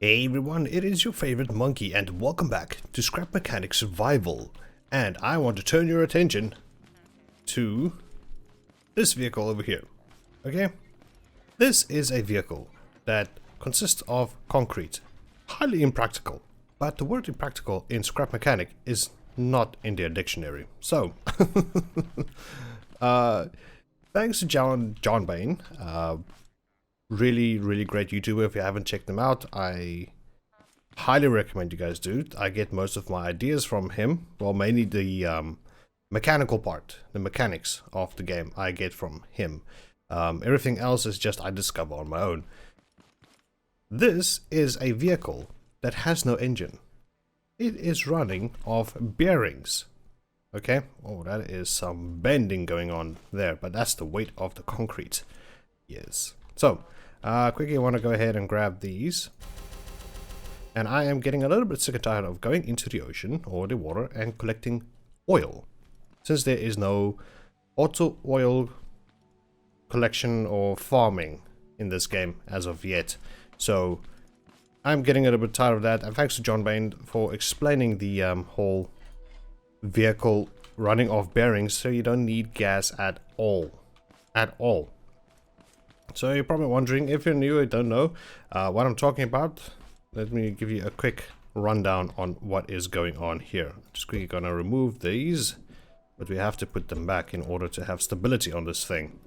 Hey everyone, it is your favorite monkey and welcome back to Scrap Mechanic Survival. And I want to turn your attention to this vehicle over here. Okay? This is a vehicle that consists of concrete. Highly impractical. But the word impractical in Scrap Mechanic is not in their dictionary. So, thanks to John Bain. Really great YouTuber. If you haven't checked them out, I highly recommend you guys do. I get most of my ideas from him. Well, mainly the mechanical part, the mechanics of the game I get from him. Everything else is just I discover on my own. This is a vehicle that has no engine. It is running off bearings. Okay? Oh, that is some bending going on there, but that's the weight of the concrete. Yes. So, quickly I want to go ahead and grab these. And I am getting a little bit sick and tired of going into the ocean or the water and collecting oil. Since there is no auto oil collection or farming in this game as of yet. So, I'm getting a little bit tired of that. And thanks to John Bain for explaining the whole vehicle running off bearings so you don't need gas at all. At all. So you're probably wondering, if you're new and don't know what I'm talking about, let me give you a quick rundown on what is going on here. Just quickly gonna remove these, but we have to put them back in order to have stability on this thing.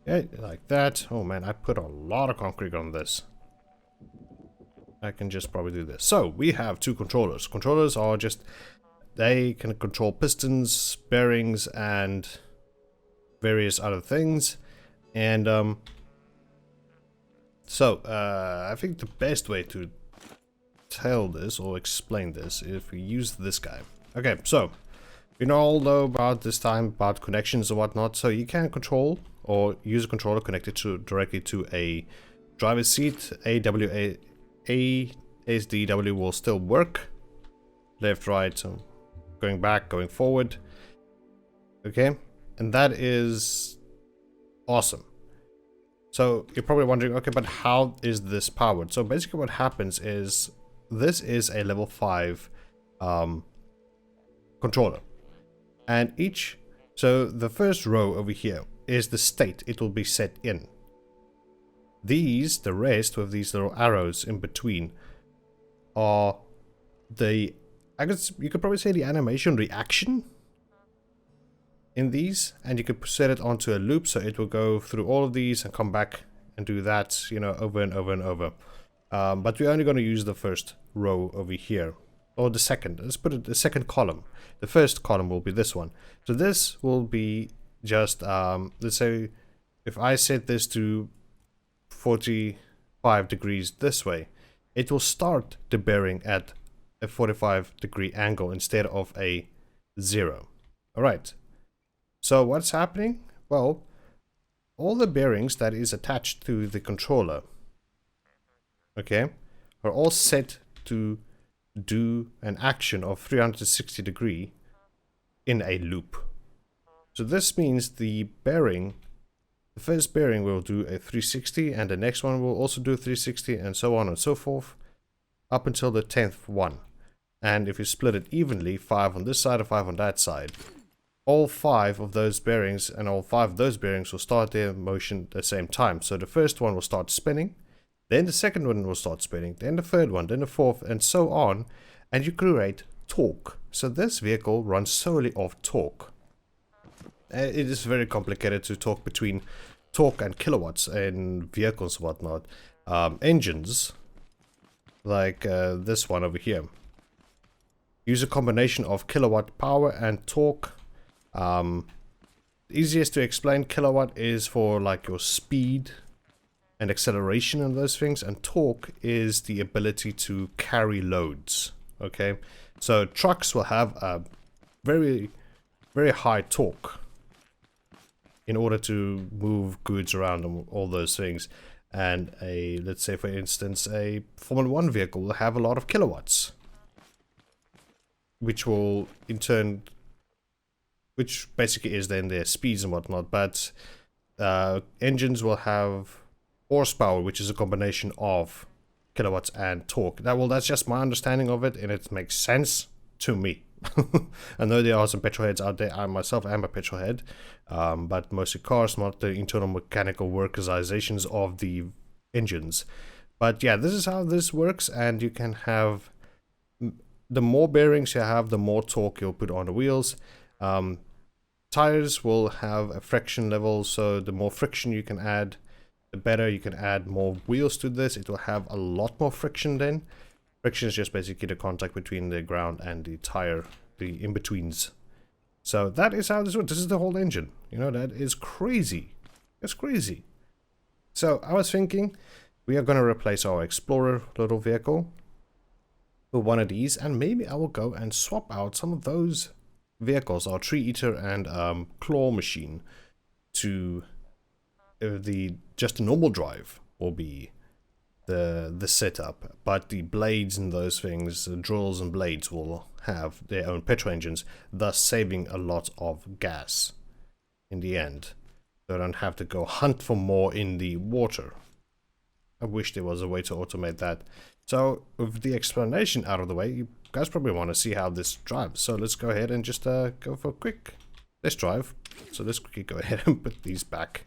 Okay, like that. Oh man, I put a lot of concrete on this. I can just probably do this. So we have two controllers. Controllers are just, they can control pistons, bearings, and various other things. And so, I think the best way to tell this or explain this is if we use this guy. Okay, so, you all know about this time about connections and whatnot, so you can control or use a controller connected directly to a driver's seat. ASDW will still work. Left, right, so going back, going forward. Okay, and that is awesome. So you're probably wondering, okay, but how is this powered? So basically what happens is, this is a level 5 controller. And so the first row over here is the state it will be set in. The rest with these little arrows in between are I guess you could probably say the animation reaction in these, and you could set it onto a loop so it will go through all of these and come back and do that, you know, over and over and over. But we're only going to use the first row over here, or the second. Let's put it the second column. The first column will be this one. So this will be just let's say if I set this to 45 degrees this way, it will start the bearing at a 45-degree angle instead of a 0. All right. So what's happening? Well, all the bearings that is attached to the controller, okay, are all set to do an action of 360 degree in a loop. So this means the first bearing will do a 360 and the next one will also do 360 and so on and so forth up until the 10th one. And if you split it evenly, 5 on this side and 5 on that side, all 5 of those bearings and all 5 of those bearings will start their motion at the same time. So the first one will start spinning, then the second one will start spinning, then the third one, then the fourth, and so on, and you create torque. So this vehicle runs solely off torque. It is very complicated to talk between torque and kilowatts in vehicles and whatnot. Engines, like this one over here, use a combination of kilowatt power and torque. Easiest to explain, kilowatt is for like your speed and acceleration and those things, and torque is the ability to carry loads. Okay, so trucks will have a very high torque in order to move goods around and all those things. And let's say for instance a Formula 1 vehicle will have a lot of kilowatts, which will in turn, which basically is then their speeds and whatnot. But engines will have horsepower, which is a combination of kilowatts and torque. That's just my understanding of it, and it makes sense to me. I know there are some petrol heads out there. I myself am a petrol head, but mostly cars, not the internal mechanical workizations of the engines. But yeah, this is how this works, and you can have the more bearings you have, the more torque you'll put on the wheels. Tires will have a friction level, so the more friction you can add, the better. You can add more wheels to this. It will have a lot more friction then. Friction is just basically the contact between the ground and the tire, the in-betweens. So that is how this works. This is the whole engine. You know, that is crazy. It's crazy. So I was thinking we are going to replace our Explorer little vehicle with one of these, and maybe I will go and swap out some of those vehicles, our Tree Eater and Claw Machine, to just a normal drive will be the setup, but the blades and those things, the drills and blades, will have their own petrol engines, thus saving a lot of gas in the end. So I don't have to go hunt for more in the water. I wish there was a way to automate that. So with the explanation out of the way, you guys probably want to see how this drives. So let's go ahead and just go for a quick test drive. So let's quickly go ahead and put these back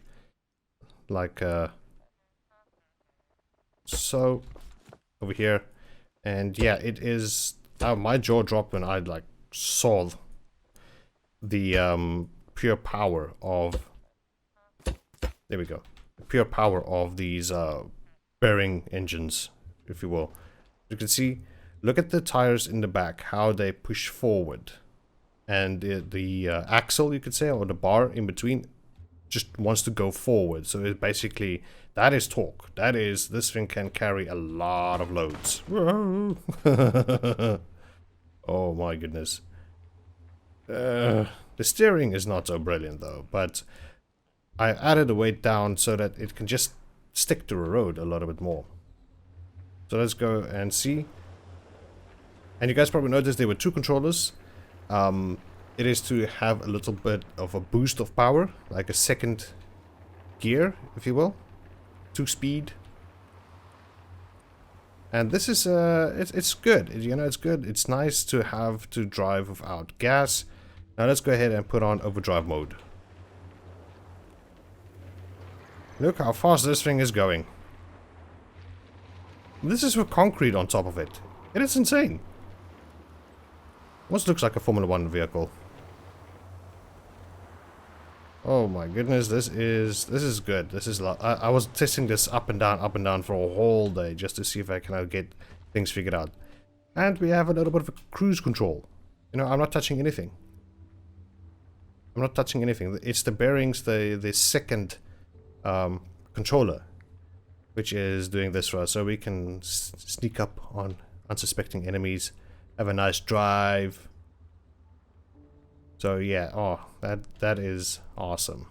like so over here. And yeah, it is my jaw dropped when I like saw the pure power of, there we go, the pure power of these bearing engines, if you will. You can see, look at the tires in the back, how they push forward, and the axle, you could say, or the bar in between just wants to go forward. So it basically, that is torque. That is, this thing can carry a lot of loads. Oh my goodness. The steering is not so brilliant though, but I added the weight down so that it can just stick to the road a little bit more. So let's go and see. And you guys probably noticed there were two controllers. It is to have a little bit of a boost of power, like a second gear, if you will. 2-speed. And this is, it's good, you know, it's good. It's nice to have to drive without gas. Now let's go ahead and put on overdrive mode. Look how fast this thing is going. This is with concrete on top of it. It is insane. Almost looks like a Formula 1 vehicle. Oh my goodness, this is good. This is I was testing this up and down for a whole day just to see if I can get things figured out. And we have a little bit of a cruise control. You know, I'm not touching anything. I'm not touching anything. It's the bearings, the second controller, which is doing this for us, so we can sneak up on unsuspecting enemies, have a nice drive. So yeah, oh, that is awesome.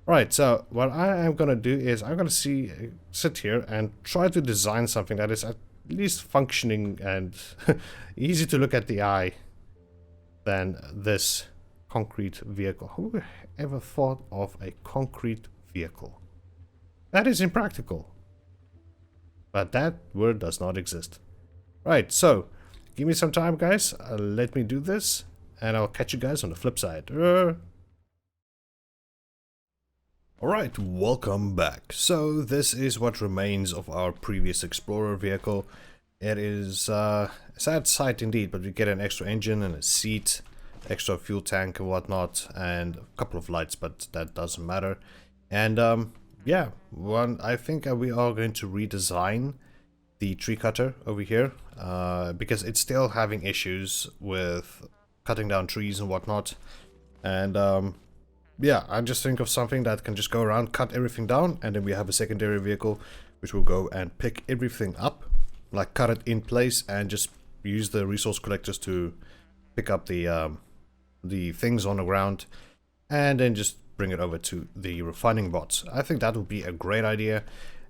Right, so what I am gonna do is I'm gonna sit here and try to design something that is at least functioning and easy to look at the eye than this concrete vehicle. Who ever thought of a concrete vehicle? That is impractical. But that word does not exist. Right, so give me some time, guys. Let me do this, and I'll catch you guys on the flip side. Alright, welcome back. So this is what remains of our previous Explorer vehicle. It is a sad sight indeed, but we get an extra engine and a seat, extra fuel tank and whatnot, and a couple of lights, but that doesn't matter. And yeah, I think we are going to redesign the tree cutter over here, because it's still having issues with cutting down trees and whatnot. And yeah, I just think of something that can just go around, cut everything down, and then we have a secondary vehicle which will go and pick everything up, like cut it in place, and just use the resource collectors to pick up the things on the ground, and then just bring it over to the refining bots. I think that would be a great idea.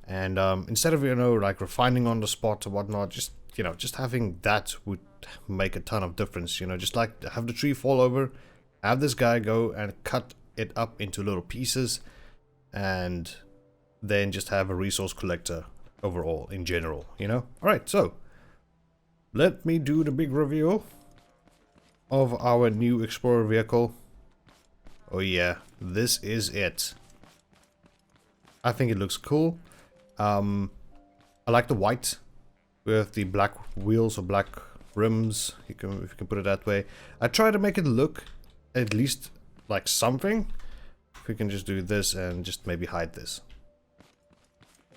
And instead of, you know, like refining on the spot or whatnot, just, you know, just having that would make a ton of difference. You know, just like have the tree fall over, have this guy go and cut it up into little pieces, and then just have a resource collector overall, in general, you know? Alright, so let me do the big reveal of our new Explorer vehicle. Oh yeah, this is it. I think it looks cool. I like the white with the black wheels or black rims, if you can put it that way. I try to make it look at least like something. If we can just do this and just maybe hide this.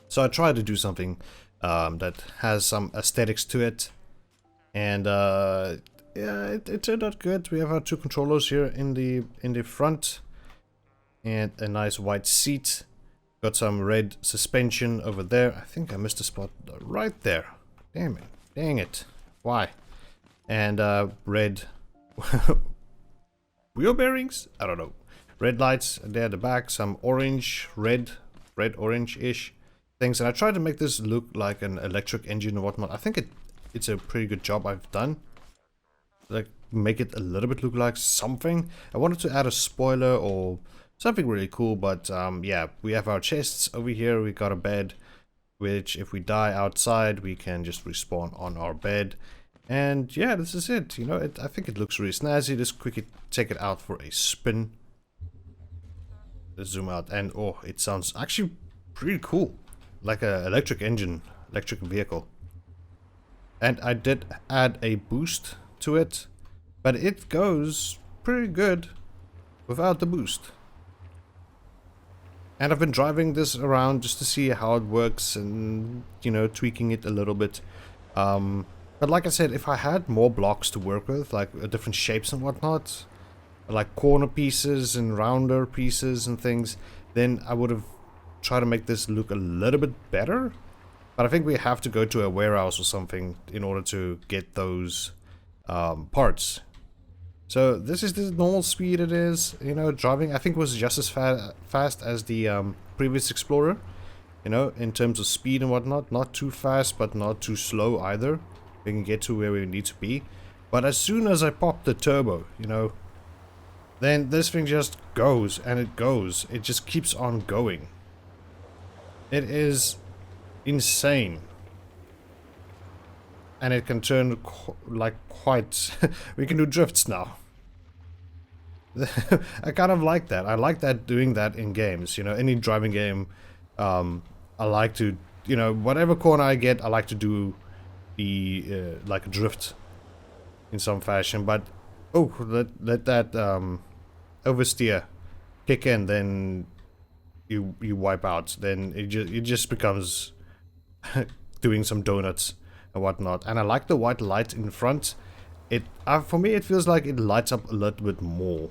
So I try to do something that has some aesthetics to it. And yeah, it turned out good. We have our two controllers here in the front. And a nice white seat. Got some red suspension over there. I think I missed a spot right there. Damn it. Dang it. Why? And red wheel bearings? I don't know. Red lights there at the back. Some orange, red orange-ish things. And I tried to make this look like an electric engine or whatnot. I think it's a pretty good job I've done. Like, make it a little bit look like something. I wanted to add a spoiler or something really cool, but yeah, we have our chests over here. We got a bed, which if we die outside, we can just respawn on our bed. And yeah, this is it. You know, I think it looks really snazzy. Just quickly take it out for a spin. Let's zoom out, and oh, it sounds actually pretty cool, like a electric engine, electric vehicle. And I did add a boost to it, but it goes pretty good without the boost. And I've been driving this around just to see how it works and, you know, tweaking it a little bit. But like I said, if I had more blocks to work with, like different shapes and whatnot, like corner pieces and rounder pieces and things, then I would have tried to make this look a little bit better. But I think we have to go to a warehouse or something in order to get those parts. So this is the normal speed it is, you know, driving I think was just as fast as the previous Explorer, you know, in terms of speed and whatnot. Not too fast, but not too slow either. We can get to where we need to be. But as soon as I pop the turbo, you know, then this thing just goes and it goes. It just keeps on going. It is insane. And it can turn like quite... we can do drifts now. I kind of like that. I like that, doing that in games. You know, any driving game, I like to, you know, whatever corner I get, I like to do the, like a drift in some fashion. But, oh, let that oversteer kick in, then you wipe out. Then it just becomes doing some donuts and whatnot. And I like the white light in front. It for me it feels like it lights up a little bit more.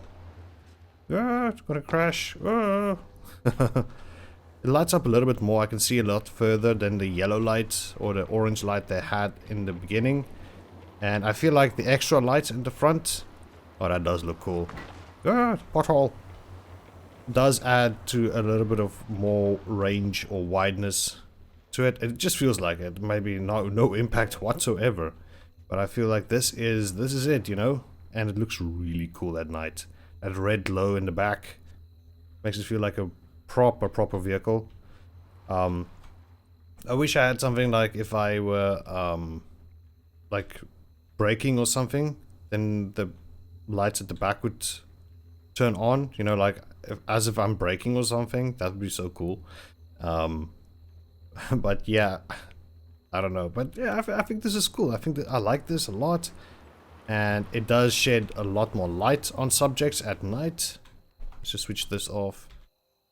Ah, it's gonna crash. Ah. It lights up a little bit more. I can see a lot further than the yellow light or the orange light they had in the beginning. And I feel like the extra lights in the front, oh, that does look cool. Ah, pothole. Does add to a little bit of more range or wideness to it. It just feels like it. Maybe no impact whatsoever. But I feel like this is it, you know? And it looks really cool at night. That red glow in the back makes it feel like a proper vehicle. I wish I had something like if I were like braking or something, then the lights at the back would turn on, you know, like as if I'm braking or something. That would be so cool. But yeah, I don't know. But yeah, I think this is cool. I think that I like this a lot. And it does shed a lot more light on subjects at night. Let's just switch this off.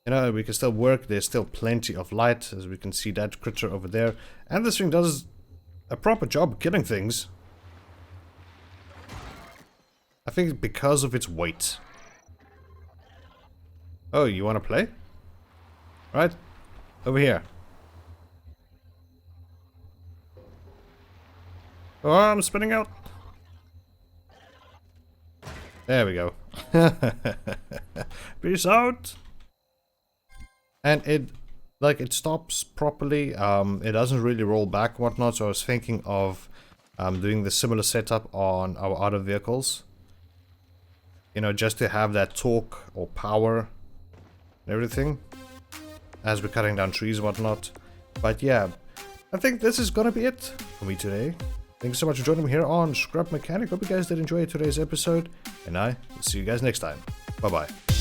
You know, we can still work. There's still plenty of light, as we can see that critter over there. And this thing does a proper job killing things. I think because of its weight. Oh, you want to play? Right, over here. Oh, I'm spinning out. There we go. Peace out. And it stops properly. It doesn't really roll back, whatnot. So I was thinking of doing the similar setup on our other vehicles. You know, just to have that torque or power and everything as we're cutting down trees, whatnot. But yeah, I think this is gonna be it for me today. Thank you so much for joining me here on Scrub Mechanic. Hope you guys did enjoy today's episode, and I will see you guys next time. Bye bye.